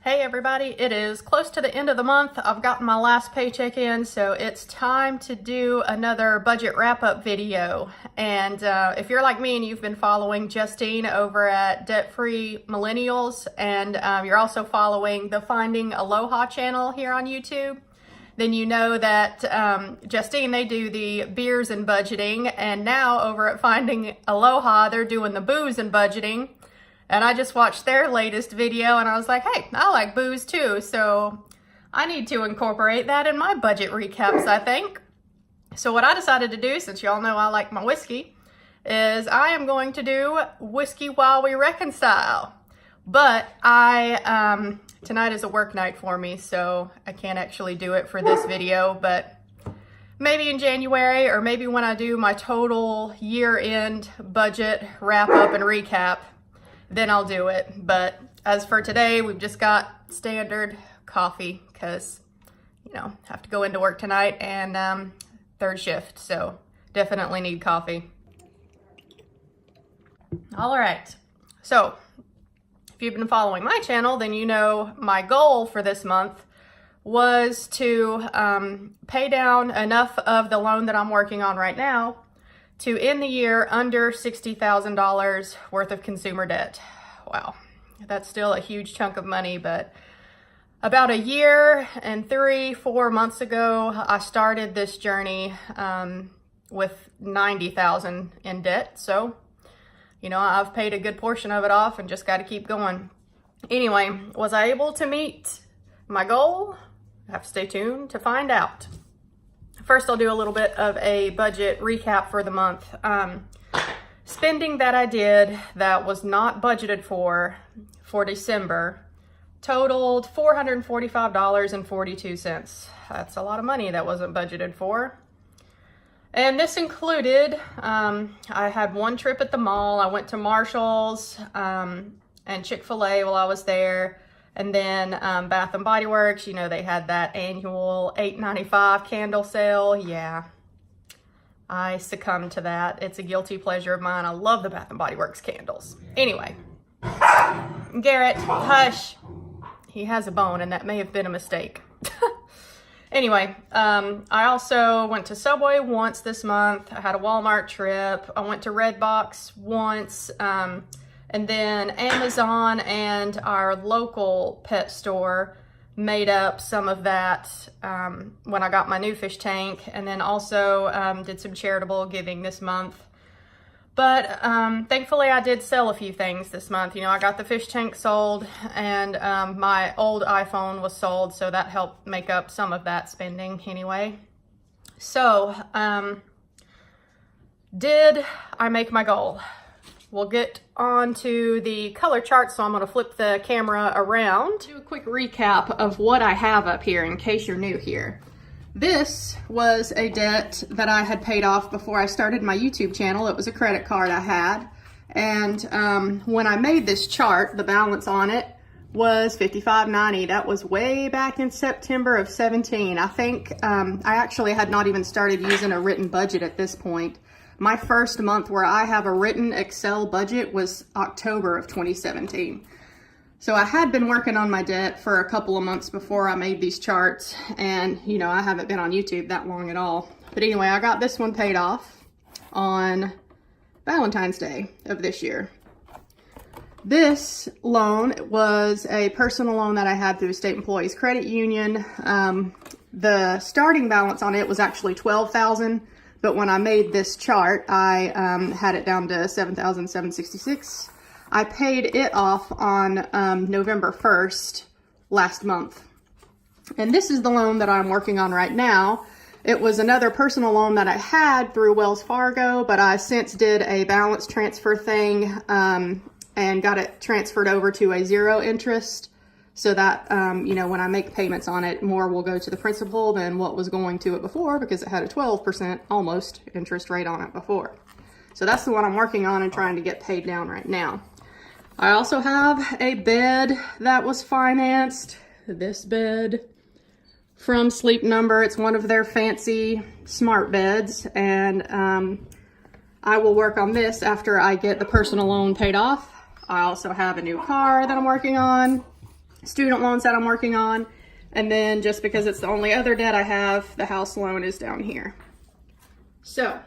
Hey everybody, it is close to the end of the month. I've gotten my last paycheck in, so it's time to do another budget wrap-up video. And if you're like me and you've been following Justine over at Debt Free Millennials, and you're also following the Finding Aloha channel here on YouTube, then you know that Justine, they do the beers and budgeting, and now over at Finding Aloha, they're doing the booze and budgeting. And I just watched their latest video and I was like, hey, I like booze too. So I need to incorporate that in my budget recaps, I think. So what I decided to do, since y'all know I like my whiskey, is I am going to do whiskey while we reconcile. But tonight is a work night for me, so I can't actually do it for this video, but maybe in January, or maybe when I do my total year-end budget wrap-up and recap, then I'll do it. But as for today, we've just got standard coffee because, you know, have to go into work tonight and third shift, so definitely need coffee. All right, so if you've been following my channel, then you know my goal for this month was to pay down enough of the loan that I'm working on right now to end the year under $60,000 worth of consumer debt. Wow, that's still a huge chunk of money, but about a year and 3-4 months ago, I started this journey with $90,000 in debt. So, you know, I've paid a good portion of it off and just got to keep going. Anyway, was I able to meet my goal? I have to stay tuned to find out. First, I'll do a little bit of a budget recap for the month. Spending that I did that was not budgeted for December totaled $445.42. That's a lot of money that wasn't budgeted for. And this included, I had one trip at the mall. I went to Marshall's and Chick-fil-A while I was there. And then Bath & Body Works, you know, they had that annual $8.95 candle sale. Yeah, I succumbed to that. It's a guilty pleasure of mine. I love the Bath & Body Works candles. Anyway, Garrett, hush. He has a bone and that may have been a mistake. Anyway, I also went to Subway once this month. I had a Walmart trip. I went to Redbox once. And then Amazon and our local pet store made up some of that when I got my new fish tank, and then also did some charitable giving this month. But thankfully I did sell a few things this month. You know, I got the fish tank sold and my old iPhone was sold, so that helped make up some of that spending anyway. So, did I make my goal? We'll get on to the color chart, so I'm going to flip the camera around. Do a quick recap of what I have up here in case you're new here. This was a debt that I had paid off before I started my YouTube channel. It was a credit card I had. And when I made this chart, the balance on it was $55.90. That was way back in September of 17. I think I actually had not even started using a written budget at this point. My first month where I have a written Excel budget was October of 2017. So I had been working on my debt for a couple of months before I made these charts, and you know, I haven't been on YouTube that long at all. But anyway, I got this one paid off on Valentine's Day of this year. This loan was a personal loan that I had through a state employees credit union. The starting balance on it was actually $12,000. But when I made this chart, I had it down to $7,766. I paid it off on November 1st last month. And this is the loan that I'm working on right now. It was another personal loan that I had through Wells Fargo, but I since did a balance transfer thing and got it transferred over to a zero interest. So that, you know, when I make payments on it, more will go to the principal than what was going to it before because it had a 12% almost interest rate on it before. So that's the one I'm working on and trying to get paid down right now. I also have a bed that was financed. This bed from Sleep Number. It's one of their fancy smart beds. And I will work on this after I get the personal loan paid off. I also have a new car that I'm working on. student loans that I'm working on. And then just because it's the only other debt I have, the house loan is down here. So,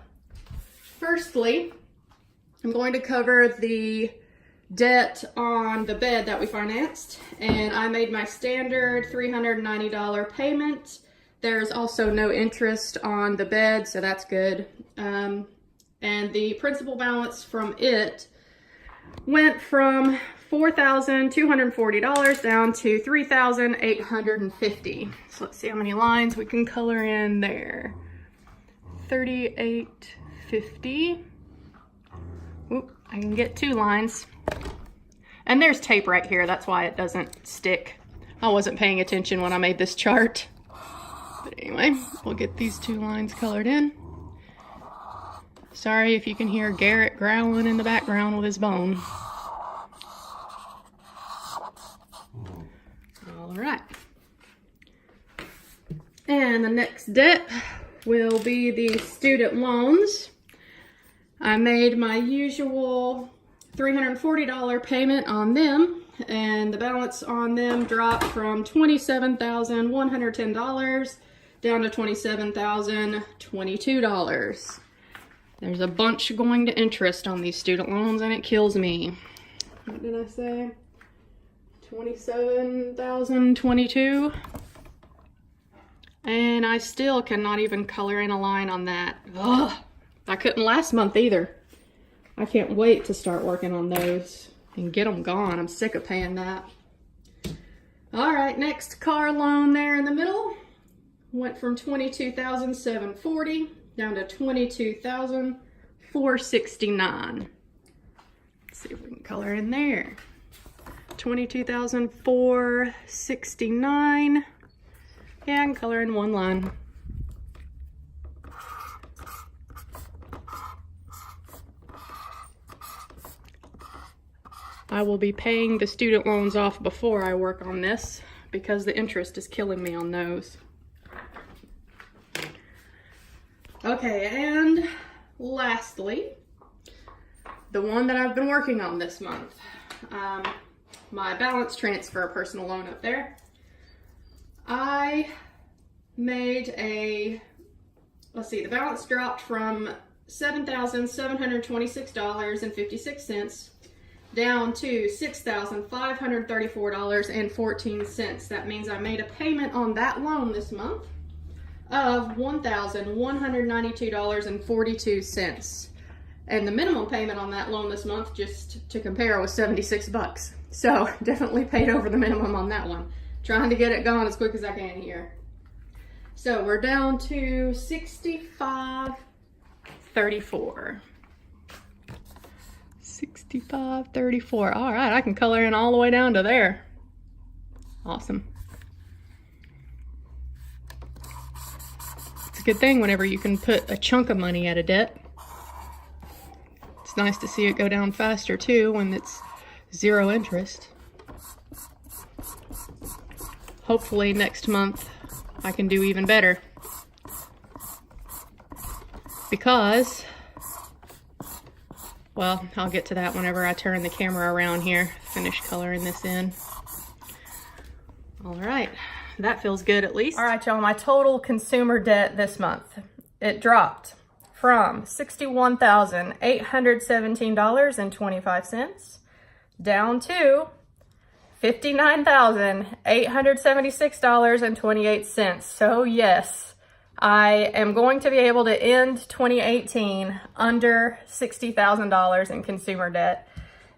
firstly, I'm going to cover the debt on the bed that we financed. And I made my standard $390 payment. There's also no interest on the bed, so that's good. And the principal balance from it went from $4,240 down to $3,850. So let's see how many lines we can color in there. 3850. Oop, I can get 2 lines. And there's tape right here, that's why it doesn't stick. I wasn't paying attention when I made this chart. But anyway, we'll get these 2 lines colored in. Sorry if you can hear Garrett growling in the background with his bone. All right. And the next debt will be the student loans. I made my usual $340 payment on them, and the balance on them dropped from $27,110 down to $27,022. There's a bunch going to interest on these student loans, and it kills me. What did I say? $27,022. And I still cannot even color in a line on that. Ugh. I couldn't last month either. I can't wait to start working on those and get them gone. I'm sick of paying that. All right, next car loan there in the middle went from $22,740 down to $22,469. Let's see if we can color in there. $22,469. Yeah, I can color in 1 line. I will be paying the student loans off before I work on this because the interest is killing me on those. Okay, and lastly, the one that I've been working on this month. My balance transfer personal loan up there. I made a, let's see, the balance dropped from $7,726.56 down to $6,534.14. That means I made a payment on that loan this month of $1,192.42. And the minimum payment on that loan this month, just to compare, was 76 bucks. So definitely paid over the minimum on that one. Trying to get it gone as quick as I can here. So we're down to $65.34. $65.34. All right, I can color in all the way down to there. Awesome. It's a good thing whenever you can put a chunk of money at a debt. It's nice to see it go down faster too when it's 0 interest. Hopefully next month I can do even better. Because, well, I'll get to that whenever I turn the camera around here, finish coloring this in. All right, that feels good at least. All right, y'all, my total consumer debt this month, it dropped from $61,817.25 down to $59,876.28. So yes, I am going to be able to end 2018 under $60,000 in consumer debt.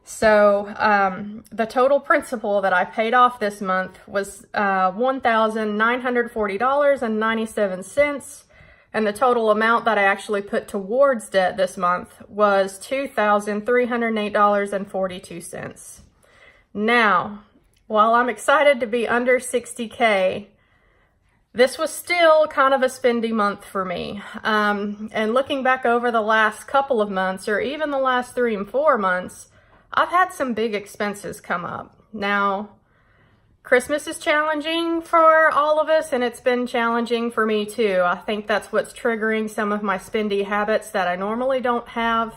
So the total principal that I paid off this month was $1,940.97. And the total amount that I actually put towards debt this month was $2,308.42. Now, while I'm excited to be under 60K, this was still kind of a spendy month for me. And looking back over the last couple of months, or even the last 3 and 4 months, I've had some big expenses come up. Now, Christmas is challenging for all of us, and it's been challenging for me too. I think that's what's triggering some of my spendy habits that I normally don't have.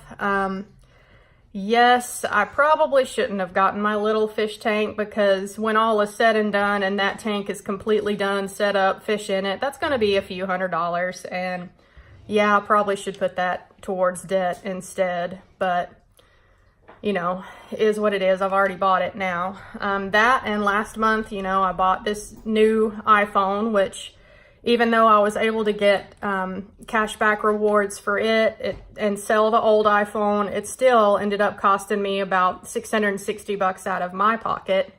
yes, I probably shouldn't have gotten my little fish tank, because when all is said and done and that tank is completely done, set up, fish in it, that's going to be a few $100s. And yeah, I probably should put that towards debt instead, but you know, is what it is. I've already bought it now. That, and last month, you know, I bought this new iPhone, which even though I was able to get cashback rewards for it and sell the old iPhone, it still ended up costing me about $660 out of my pocket.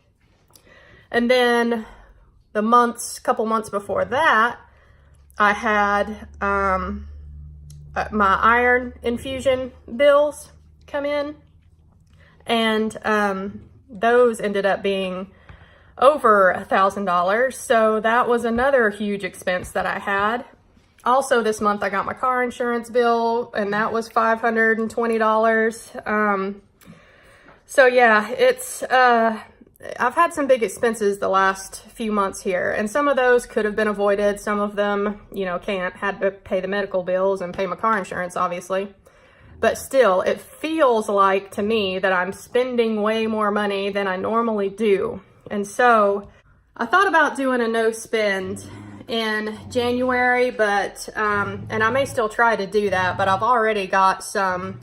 And then the couple months before that, I had my iron infusion bills come in, and those ended up being over $1,000. So that was another huge expense that I had. Also this month I got my car insurance bill, and that was $520. So yeah, it's I've had some big expenses the last few months here, and some of those could have been avoided. Some of them, you know, can't. Had to pay the medical bills and pay my car insurance, obviously. But still, it feels like to me that I'm spending way more money than I normally do. And so I thought about doing a no spend in January, but, and I may still try to do that, but I've already got some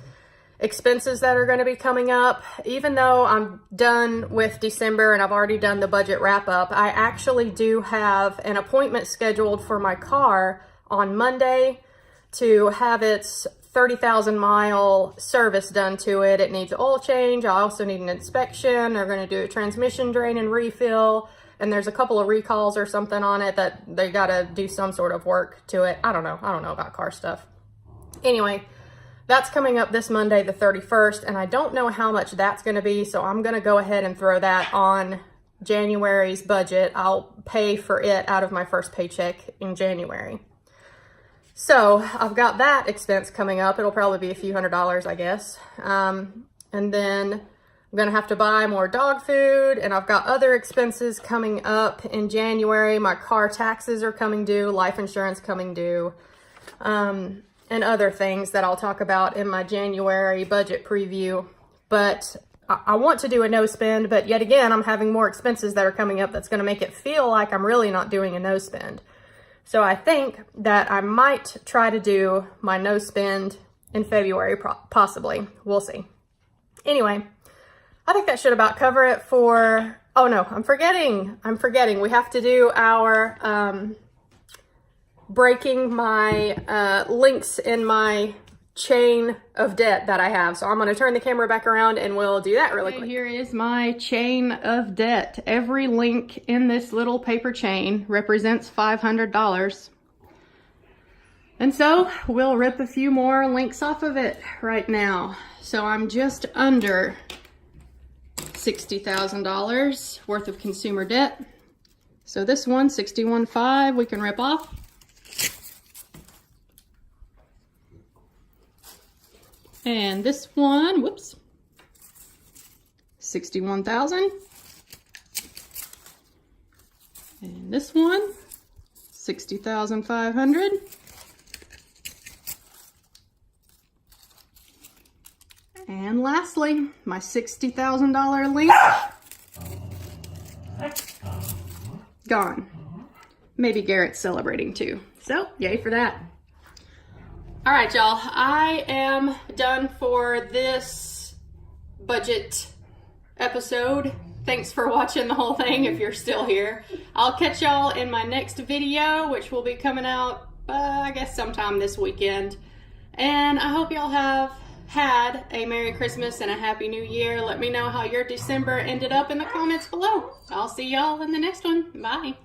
expenses that are going to be coming up. Even though I'm done with December and I've already done the budget wrap up, I actually do have an appointment scheduled for my car on Monday to have its 30,000 mile service done to it. It needs oil change. I also need an inspection. They're going to do a transmission drain and refill, and there's a couple of recalls or something on it that they got to do some sort of work to it. I don't know about car stuff. Anyway, that's coming up this Monday, the 31st, and I don't know how much that's going to be, so I'm going to go ahead and throw that on January's budget. I'll pay for it out of my first paycheck in January. So I've got that expense coming up. It'll probably be a few $100s, I guess. And then I'm gonna have to buy more dog food, and I've got other expenses coming up in January. My car taxes are coming due, life insurance coming due, and other things that I'll talk about in my January budget preview. But I want to do a no spend, but yet again, I'm having more expenses that are coming up that's gonna make it feel like I'm really not doing a no spend. So I think that I might try to do my no spend in February, possibly. We'll see. Anyway, I think that should about cover it for, oh no, I'm forgetting. We have to do our breaking my links in my chain of debt that I have. So I'm going to turn the camera back around and we'll do that really quick. Here is my chain of debt. Every link in this little paper chain represents $500. And so we'll rip a few more links off of it right now. So I'm just under $60,000 worth of consumer debt. So this one, 61.5, we can rip off. And this one, whoops, 61,000. And this one, 60,500. And lastly, my $60,000 link, gone. Maybe Garrett's celebrating too. So, yay for that. All right, y'all, I am done for this budget episode. Thanks for watching the whole thing if you're still here. I'll catch y'all in my next video, which will be coming out, I guess sometime this weekend. And I hope y'all have had a Merry Christmas and a Happy New Year. Let me know how your December ended up in the comments below. I'll see y'all in the next one. Bye.